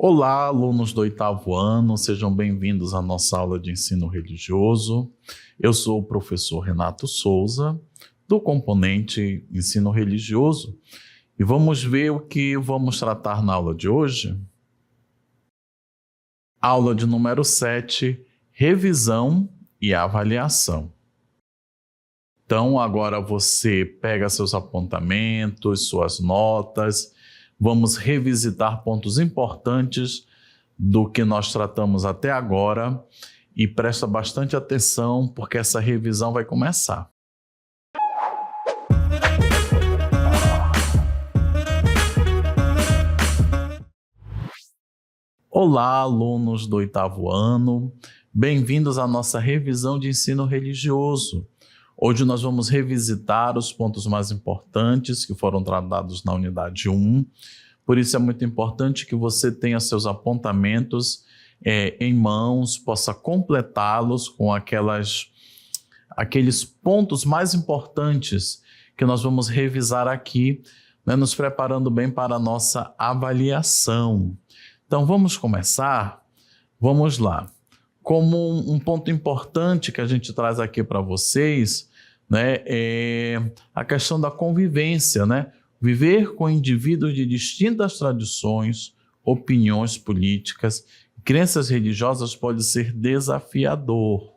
Olá, alunos do 8º ano, sejam bem-vindos à nossa aula de ensino religioso. Eu sou o professor Renato Souza, do componente Ensino Religioso, e vamos ver o que vamos tratar na aula de hoje. Aula de número 7, revisão e avaliação. Então, agora você pega seus apontamentos, suas notas. Vamos revisitar pontos importantes do que nós tratamos até agora e presta bastante atenção porque essa revisão vai começar. Olá, alunos do 8º ano, bem-vindos à nossa revisão de ensino religioso. Hoje nós vamos revisitar os pontos mais importantes que foram tratados na unidade 1. Por isso é muito importante que você tenha seus apontamentos em mãos, possa completá-los com aqueles pontos mais importantes que nós vamos revisar aqui, né, nos preparando bem para a nossa avaliação. Então vamos começar? Vamos lá. Como um ponto importante que a gente traz aqui para vocês, né, é a questão da convivência, né? Viver com indivíduos de distintas tradições, opiniões políticas, crenças religiosas pode ser desafiador.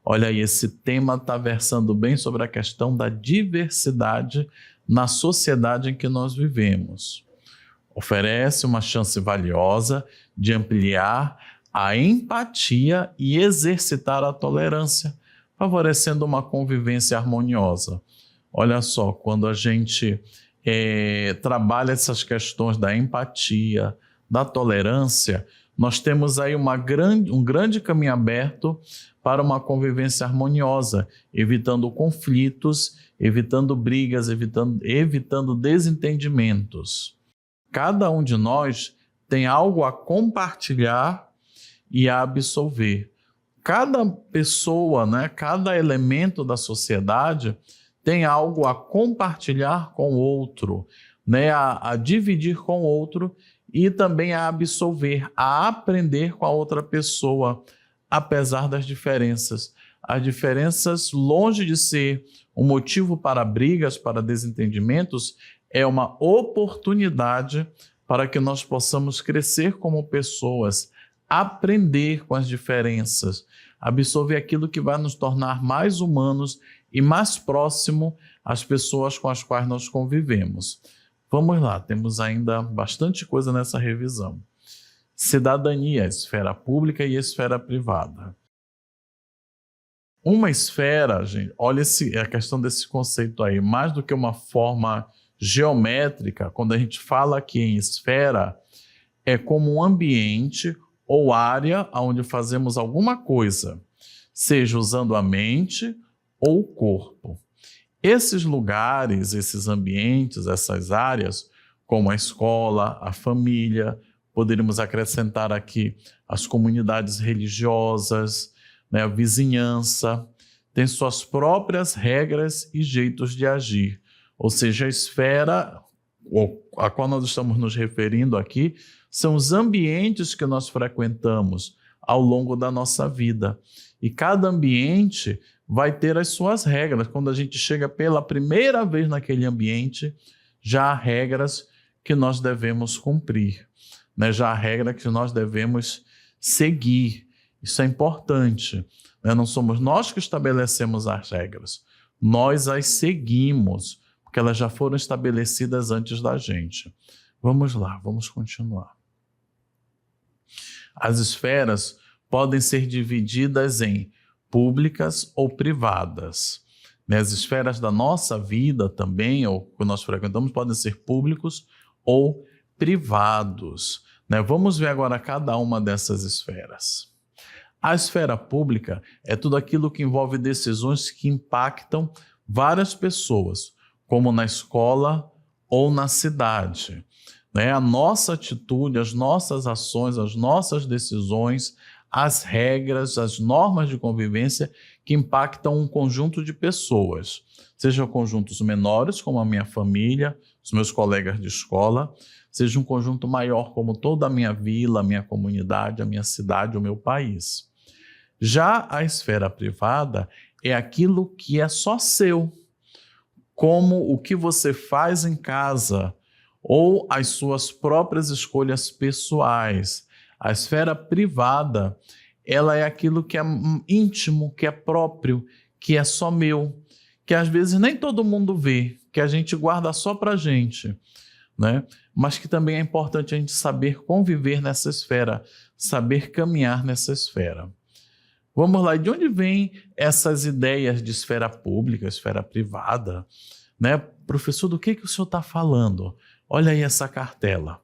Olha aí, esse tema está versando bem sobre a questão da diversidade na sociedade em que nós vivemos. Oferece uma chance valiosa de ampliar a empatia e exercitar a tolerância, favorecendo uma convivência harmoniosa. Olha só, quando a gente trabalha essas questões da empatia, da tolerância, nós temos aí um grande caminho aberto para uma convivência harmoniosa, evitando conflitos, evitando brigas, evitando desentendimentos. Cada um de nós tem algo a compartilhar e a absolver. Cada pessoa, né, cada elemento da sociedade tem algo a compartilhar com o outro, né, a dividir com o outro e também a absolver, a aprender com a outra pessoa, apesar das diferenças. As diferenças, longe de ser um motivo para brigas, para desentendimentos, é uma oportunidade para que nós possamos crescer como pessoas, aprender com as diferenças, absorver aquilo que vai nos tornar mais humanos e mais próximo às pessoas com as quais nós convivemos. Vamos lá, temos ainda bastante coisa nessa revisão. Cidadania, esfera pública e esfera privada. Uma esfera, gente, olha a questão desse conceito aí, mais do que uma forma geométrica, quando a gente fala aqui em esfera, é como um ambiente ou área onde fazemos alguma coisa, seja usando a mente ou o corpo. Esses lugares, esses ambientes, essas áreas, como a escola, a família, poderíamos acrescentar aqui as comunidades religiosas, né, a vizinhança, tem suas próprias regras e jeitos de agir. Ou seja, a esfera a qual nós estamos nos referindo aqui são os ambientes que nós frequentamos ao longo da nossa vida. E cada ambiente vai ter as suas regras. Quando a gente chega pela primeira vez naquele ambiente, já há regras que nós devemos cumprir, né? Já há regras que nós devemos seguir. Isso é importante, né? Não somos nós que estabelecemos as regras, nós as seguimos, porque elas já foram estabelecidas antes da gente. Vamos lá, vamos continuar. As esferas podem ser divididas em públicas ou privadas. As esferas da nossa vida também, ou que nós frequentamos, podem ser públicos ou privados. Vamos ver agora cada uma dessas esferas. A esfera pública é tudo aquilo que envolve decisões que impactam várias pessoas, como na escola ou na cidade. A nossa atitude, as nossas ações, as nossas decisões, as regras, as normas de convivência que impactam um conjunto de pessoas, sejam conjuntos menores, como a minha família, os meus colegas de escola, seja um conjunto maior, como toda a minha vila, a minha comunidade, a minha cidade, o meu país. Já a esfera privada é aquilo que é só seu, como o que você faz em casa ou as suas próprias escolhas pessoais. A esfera privada, ela é aquilo que é íntimo, que é próprio, que é só meu, que às vezes nem todo mundo vê, que a gente guarda só para a gente, né? Mas que também é importante a gente saber conviver nessa esfera, saber caminhar nessa esfera. Vamos lá, de onde vêm essas ideias de esfera pública, esfera privada? Né? Professor, do que o senhor está falando? Olha aí essa cartela.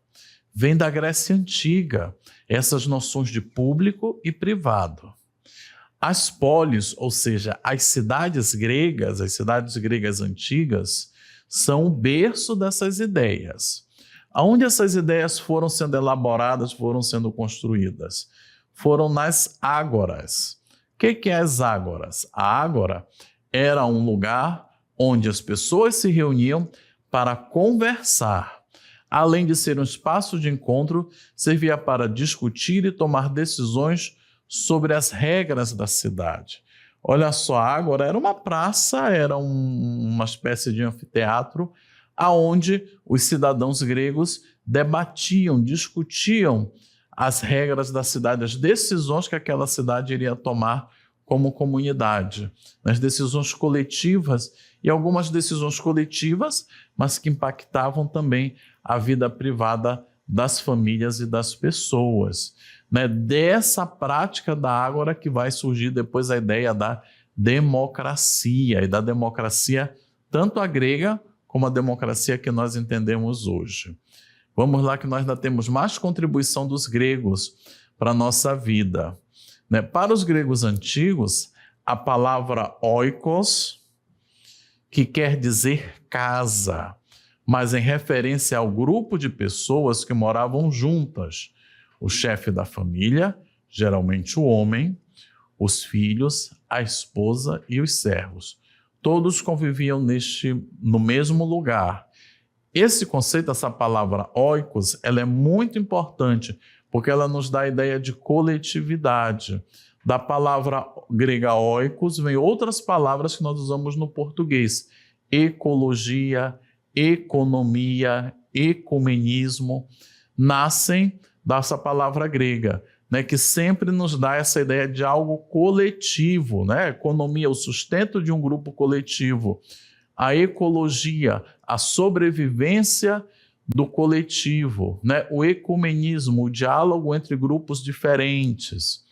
Vem da Grécia Antiga, essas noções de público e privado. As polis, ou seja, as cidades gregas antigas, são o berço dessas ideias. Aonde essas ideias foram sendo elaboradas, foram sendo construídas? Foram nas ágoras. O que é as ágoras? A ágora era um lugar onde as pessoas se reuniam para conversar. Além de ser um espaço de encontro, servia para discutir e tomar decisões sobre as regras da cidade. Olha só, a ágora era uma praça, era uma espécie de anfiteatro, aonde os cidadãos gregos debatiam, discutiam as regras da cidade, as decisões que aquela cidade iria tomar como comunidade, as decisões coletivas e algumas decisões coletivas, mas que impactavam também a vida privada das famílias e das pessoas. Né? Dessa prática da ágora que vai surgir depois a ideia da democracia, e da democracia tanto a grega como a democracia que nós entendemos hoje. Vamos lá que nós ainda temos mais contribuição dos gregos para a nossa vida. Né? Para os gregos antigos, a palavra oikos, que quer dizer casa, mas em referência ao grupo de pessoas que moravam juntas. O chefe da família, geralmente o homem, os filhos, a esposa e os servos. Todos conviviam no mesmo lugar. Esse conceito, essa palavra oikos, ela é muito importante, porque ela nos dá a ideia de coletividade. Da palavra grega oikos vem outras palavras que nós usamos no português. Ecologia, economia, ecumenismo, nascem dessa palavra grega, né, que sempre nos dá essa ideia de algo coletivo, né? Economia, o sustento de um grupo coletivo. A ecologia, a sobrevivência do coletivo, né? O ecumenismo, o diálogo entre grupos diferentes.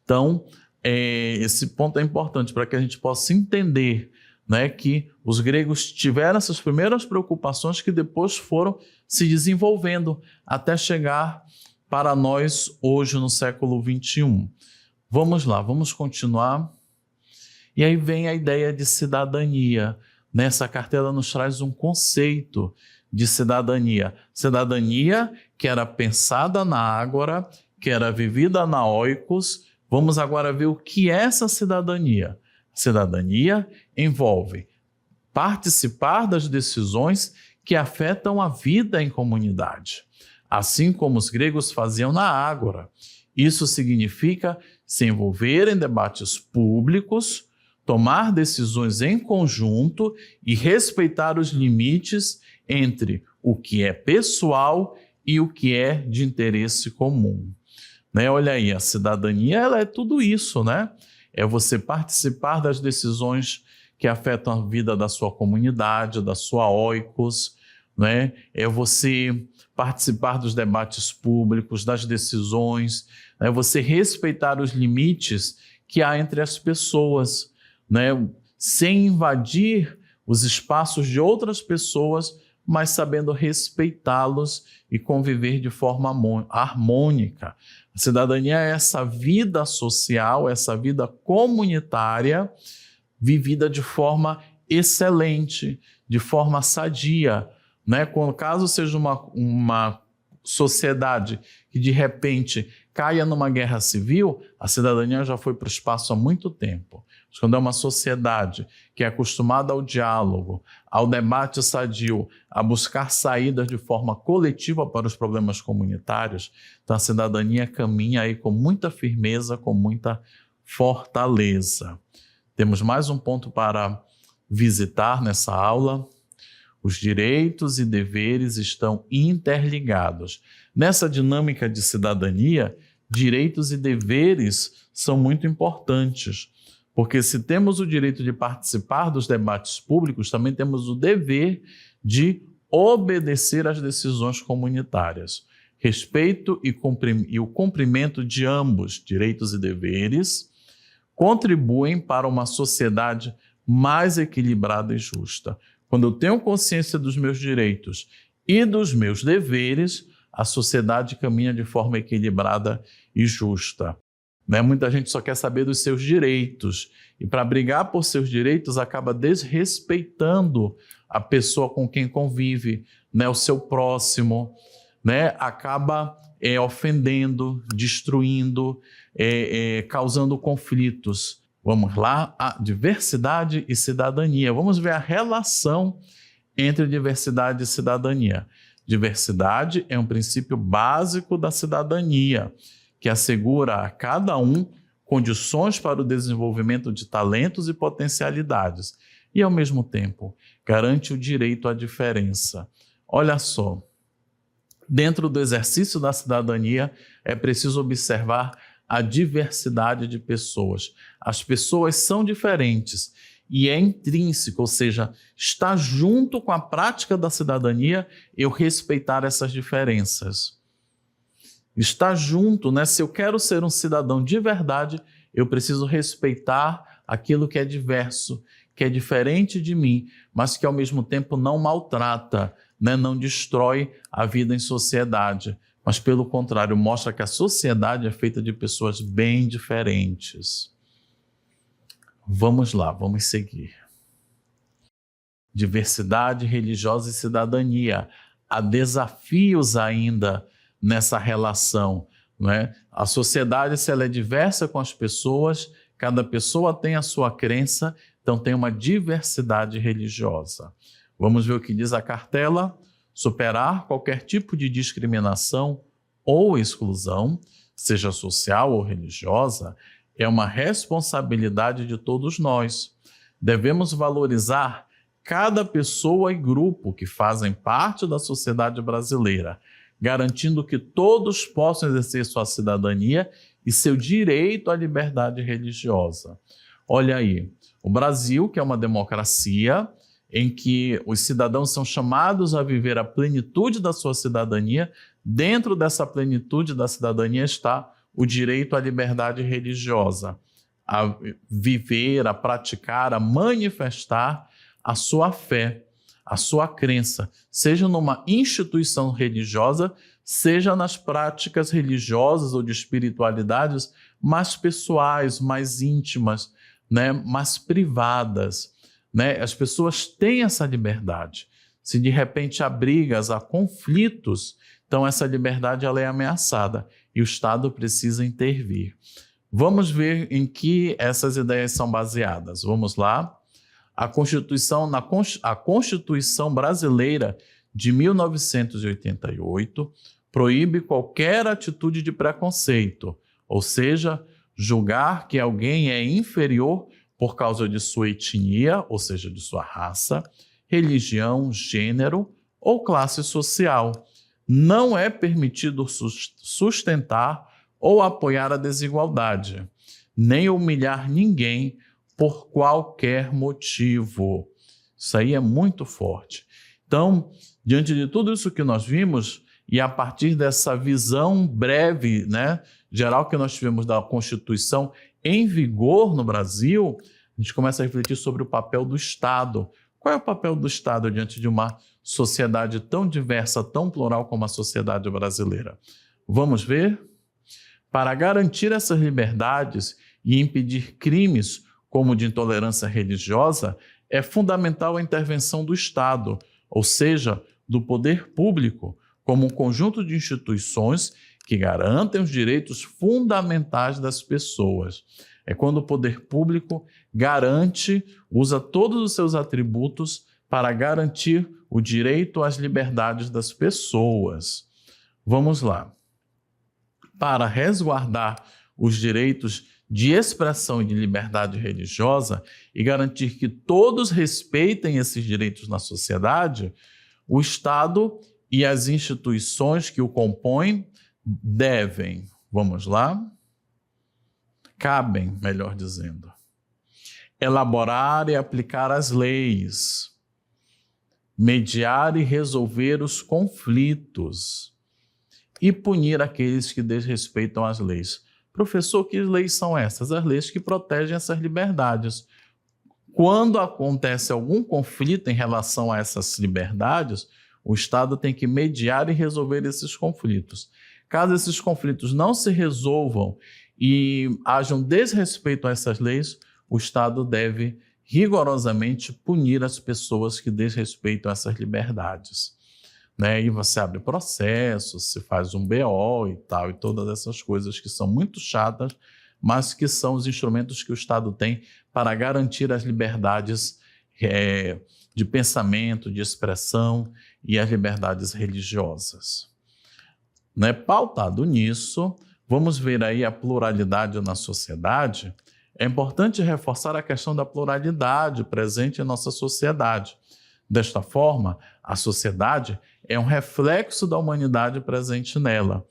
Então, esse ponto é importante para que a gente possa entender, né, que os gregos tiveram essas primeiras preocupações que depois foram se desenvolvendo até chegar para nós hoje no século XXI. Vamos lá, vamos continuar. E aí vem a ideia de cidadania. Nessa cartela nos traz um conceito de cidadania. Cidadania que era pensada na ágora, que era vivida na oikos. Vamos agora ver o que é essa cidadania. Cidadania envolve participar das decisões que afetam a vida em comunidade, assim como os gregos faziam na ágora. Isso significa se envolver em debates públicos, tomar decisões em conjunto e respeitar os limites entre o que é pessoal e o que é de interesse comum. Né? Olha aí, a cidadania ela é tudo isso, né? É você participar das decisões que afetam a vida da sua comunidade, da sua oikos, né? É você participar dos debates públicos, das decisões, é você respeitar os limites que há entre as pessoas, né? Sem invadir os espaços de outras pessoas, mas sabendo respeitá-los e conviver de forma harmônica. A cidadania é essa vida social, essa vida comunitária, vivida de forma excelente, de forma sadia, né? Caso seja uma sociedade que de repente caia numa guerra civil, a cidadania já foi para o espaço há muito tempo. Mas quando é uma sociedade que é acostumada ao diálogo, ao debate sadio, a buscar saídas de forma coletiva para os problemas comunitários, então a cidadania caminha aí com muita firmeza, com muita fortaleza. Temos mais um ponto para visitar nessa aula. Os direitos e deveres estão interligados. Nessa dinâmica de cidadania, direitos e deveres são muito importantes, porque se temos o direito de participar dos debates públicos, também temos o dever de obedecer às decisões comunitárias. Respeito e o cumprimento de ambos, direitos e deveres, contribuem para uma sociedade mais equilibrada e justa. Quando eu tenho consciência dos meus direitos e dos meus deveres, a sociedade caminha de forma equilibrada e justa. Muita gente só quer saber dos seus direitos e, para brigar por seus direitos, acaba desrespeitando a pessoa com quem convive, o seu próximo, acaba ofendendo, destruindo, causando conflitos. Vamos lá, a diversidade e cidadania. Vamos ver a relação entre diversidade e cidadania. Diversidade é um princípio básico da cidadania, que assegura a cada um condições para o desenvolvimento de talentos e potencialidades e, ao mesmo tempo, garante o direito à diferença. Olha só, dentro do exercício da cidadania é preciso observar a diversidade de pessoas. As pessoas são diferentes e é intrínseco, ou seja, está junto com a prática da cidadania eu respeitar essas diferenças. Está junto, Se eu quero ser um cidadão de verdade, eu preciso respeitar aquilo que é diverso, que é diferente de mim, mas que ao mesmo tempo não maltrata, não destrói a vida em sociedade. Mas, pelo contrário, mostra que a sociedade é feita de pessoas bem diferentes. Vamos lá, vamos seguir. Diversidade religiosa e cidadania. Há desafios ainda nessa relação. A sociedade, se ela é diversa com as pessoas, cada pessoa tem a sua crença, então tem uma diversidade religiosa. Vamos ver o que diz a cartela. Superar qualquer tipo de discriminação ou exclusão, seja social ou religiosa, é uma responsabilidade de todos nós. Devemos valorizar cada pessoa e grupo que fazem parte da sociedade brasileira, garantindo que todos possam exercer sua cidadania e seu direito à liberdade religiosa. Olha aí, o Brasil, que é uma democracia, em que os cidadãos são chamados a viver a plenitude da sua cidadania, dentro dessa plenitude da cidadania está o direito à liberdade religiosa, a viver, a praticar, a manifestar a sua fé, a sua crença, seja numa instituição religiosa, seja nas práticas religiosas ou de espiritualidades mais pessoais, mais íntimas, mais privadas. As pessoas têm essa liberdade. Se de repente há brigas, há conflitos, então essa liberdade ela é ameaçada e o Estado precisa intervir. Vamos ver em que essas ideias são baseadas. Vamos lá. A Constituição brasileira de 1988 proíbe qualquer atitude de preconceito, ou seja, julgar que alguém é inferior por causa de sua etnia, ou seja, de sua raça, religião, gênero ou classe social. Não é permitido sustentar ou apoiar a desigualdade, nem humilhar ninguém por qualquer motivo. Isso aí é muito forte. Então, diante de tudo isso que nós vimos, e a partir dessa visão breve, geral que nós tivemos da Constituição em vigor no Brasil, a gente começa a refletir sobre o papel do Estado. Qual é o papel do Estado diante de uma sociedade tão diversa, tão plural como a sociedade brasileira? Vamos ver? Para garantir essas liberdades e impedir crimes como o de intolerância religiosa, é fundamental a intervenção do Estado, ou seja, do poder público, como um conjunto de instituições que garantem os direitos fundamentais das pessoas. É quando o poder público garante, usa todos os seus atributos para garantir o direito às liberdades das pessoas. Vamos lá. Para resguardar os direitos de expressão e de liberdade religiosa e garantir que todos respeitem esses direitos na sociedade, o Estado e as instituições que o compõem devem, vamos lá, cabem, melhor dizendo, elaborar e aplicar as leis, mediar e resolver os conflitos e punir aqueles que desrespeitam as leis. Professor, que leis são essas? As leis que protegem essas liberdades. Quando acontece algum conflito em relação a essas liberdades, o Estado tem que mediar e resolver esses conflitos. Caso esses conflitos não se resolvam e haja um desrespeito a essas leis, o Estado deve rigorosamente punir as pessoas que desrespeitam essas liberdades. E você abre processo, se faz um BO e tal, e todas essas coisas que são muito chatas, mas que são os instrumentos que o Estado tem para garantir as liberdades de pensamento, de expressão e as liberdades religiosas. Pautado nisso, vamos ver aí a pluralidade na sociedade. É importante reforçar a questão da pluralidade presente em nossa sociedade. Desta forma, a sociedade é um reflexo da humanidade presente nela.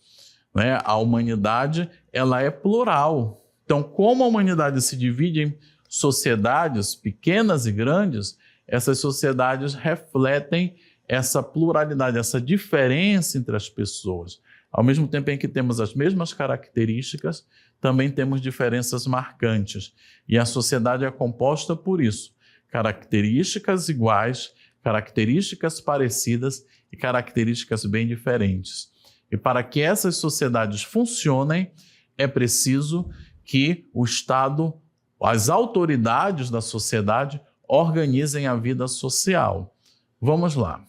A humanidade, ela é plural. Então, como a humanidade se divide em sociedades pequenas e grandes, essas sociedades refletem essa pluralidade, essa diferença entre as pessoas. Ao mesmo tempo em que temos as mesmas características, também temos diferenças marcantes. E a sociedade é composta por isso: características iguais, características parecidas e características bem diferentes. E para que essas sociedades funcionem, é preciso que o Estado, as autoridades da sociedade, organizem a vida social. Vamos lá.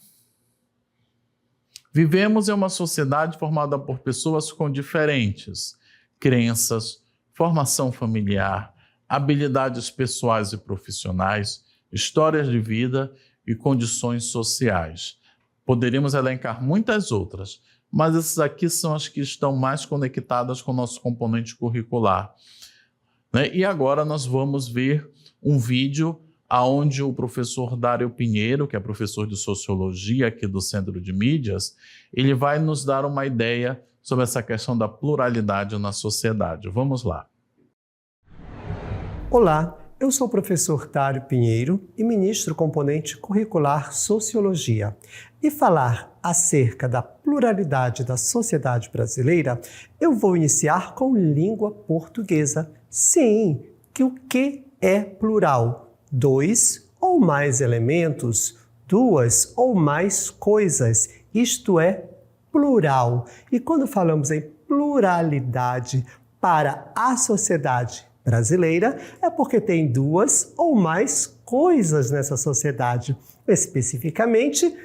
Vivemos em uma sociedade formada por pessoas com diferentes crenças, formação familiar, habilidades pessoais e profissionais, histórias de vida e condições sociais. Poderíamos elencar muitas outras, mas essas aqui são as que estão mais conectadas com o nosso componente curricular. E agora nós vamos ver um vídeo onde o professor Dário Pinheiro, que é professor de Sociologia aqui do Centro de Mídias, ele vai nos dar uma ideia sobre essa questão da pluralidade na sociedade. Vamos lá. Olá, eu sou o professor Dário Pinheiro e ministro componente curricular Sociologia. E falar acerca da pluralidade da sociedade brasileira, eu vou iniciar com língua portuguesa. Sim, que o que é plural? 2 ou mais elementos, 2 ou mais coisas, isto é plural. E quando falamos em pluralidade para a sociedade brasileira, é porque tem 2 ou mais coisas nessa sociedade, especificamente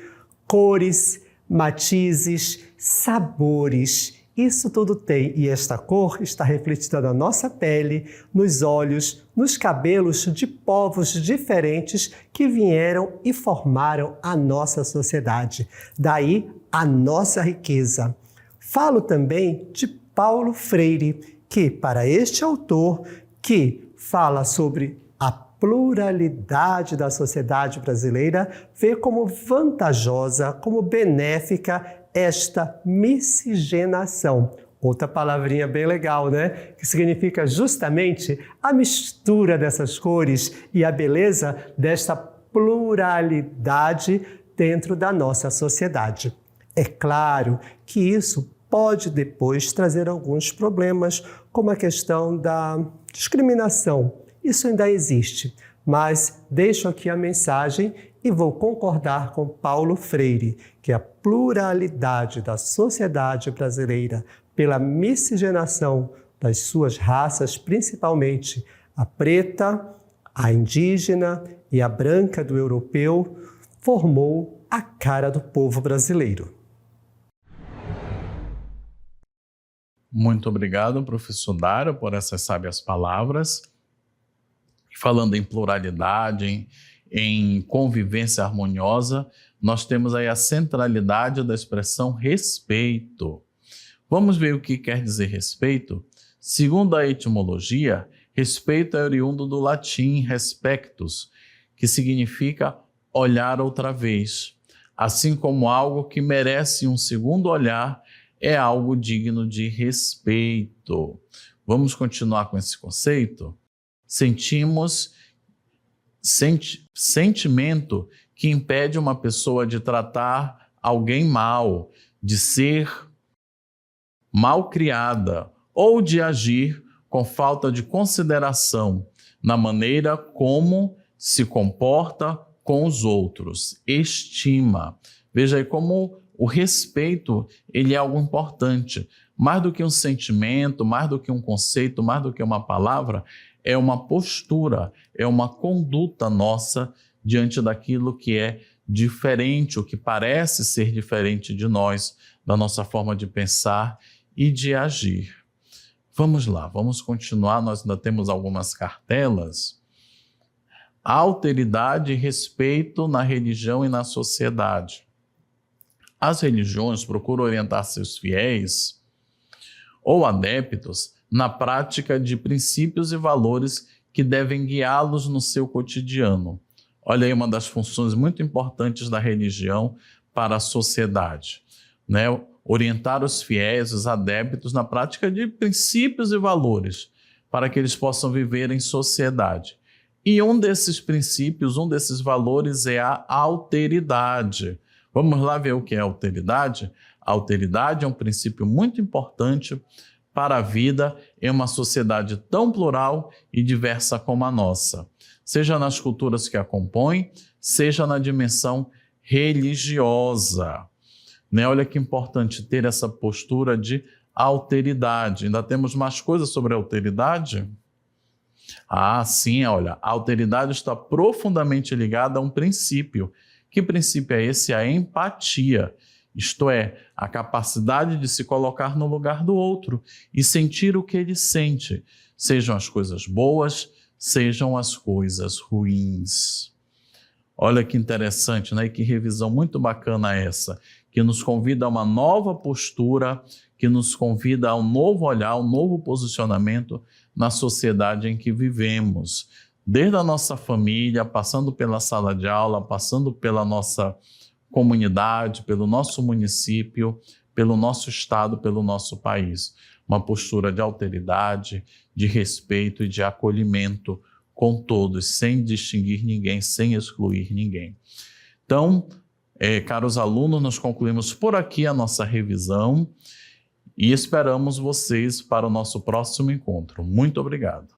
cores, matizes, sabores. Isso tudo tem, e esta cor está refletida na nossa pele, nos olhos, nos cabelos de povos diferentes que vieram e formaram a nossa sociedade. Daí a nossa riqueza. Falo também de Paulo Freire, que para este autor, que fala sobre a pluralidade da sociedade brasileira, vê como vantajosa, como benéfica esta miscigenação. Outra palavrinha bem legal, né? Que significa justamente a mistura dessas cores e a beleza desta pluralidade dentro da nossa sociedade. É claro que isso pode depois trazer alguns problemas, como a questão da discriminação. Isso ainda existe, mas deixo aqui a mensagem e vou concordar com Paulo Freire, que a pluralidade da sociedade brasileira, pela miscigenação das suas raças, principalmente a preta, a indígena e a branca do europeu, formou a cara do povo brasileiro. Muito obrigado, professor Dário, por essas sábias palavras. Falando em pluralidade, em convivência harmoniosa, nós temos aí a centralidade da expressão respeito. Vamos ver o que quer dizer respeito? Segundo a etimologia, respeito é oriundo do latim respectus, que significa olhar outra vez. Assim como algo que merece um segundo olhar é algo digno de respeito. Vamos continuar com esse conceito? Sentimento que impede uma pessoa de tratar alguém mal, de ser mal criada ou de agir com falta de consideração na maneira como se comporta com os outros. Estima. Veja aí como o respeito ele é algo importante. Mais do que um sentimento, mais do que um conceito, mais do que uma palavra, é uma postura, é uma conduta nossa diante daquilo que é diferente, o que parece ser diferente de nós, da nossa forma de pensar e de agir. Vamos lá, vamos continuar, nós ainda temos algumas cartelas. Alteridade e respeito na religião e na sociedade. As religiões procuram orientar seus fiéis ou adeptos na prática de princípios e valores que devem guiá-los no seu cotidiano. Olha aí uma das funções muito importantes da religião para a sociedade, né? Orientar os fiéis, os adeptos na prática de princípios e valores para que eles possam viver em sociedade. E um desses princípios, um desses valores é a alteridade. Vamos lá ver o que é alteridade? A alteridade é um princípio muito importante para a vida em uma sociedade tão plural e diversa como a nossa, seja nas culturas que a compõem, seja na dimensão religiosa. Né? Olha que importante ter essa postura de alteridade. Ainda temos mais coisas sobre a alteridade? Ah, sim, olha, a alteridade está profundamente ligada a um princípio. Que princípio é esse? A empatia. Isto é, a capacidade de se colocar no lugar do outro e sentir o que ele sente, sejam as coisas boas, sejam as coisas ruins. Olha que interessante, né? E que revisão muito bacana essa, que nos convida a uma nova postura, que nos convida a um novo olhar, um novo posicionamento na sociedade em que vivemos. Desde a nossa família, passando pela sala de aula, passando pela nossa comunidade, pelo nosso município, pelo nosso estado, pelo nosso país. Uma postura de alteridade, de respeito e de acolhimento com todos, sem distinguir ninguém, sem excluir ninguém. Então, caros alunos, nós concluímos por aqui a nossa revisão e esperamos vocês para o nosso próximo encontro. Muito obrigado.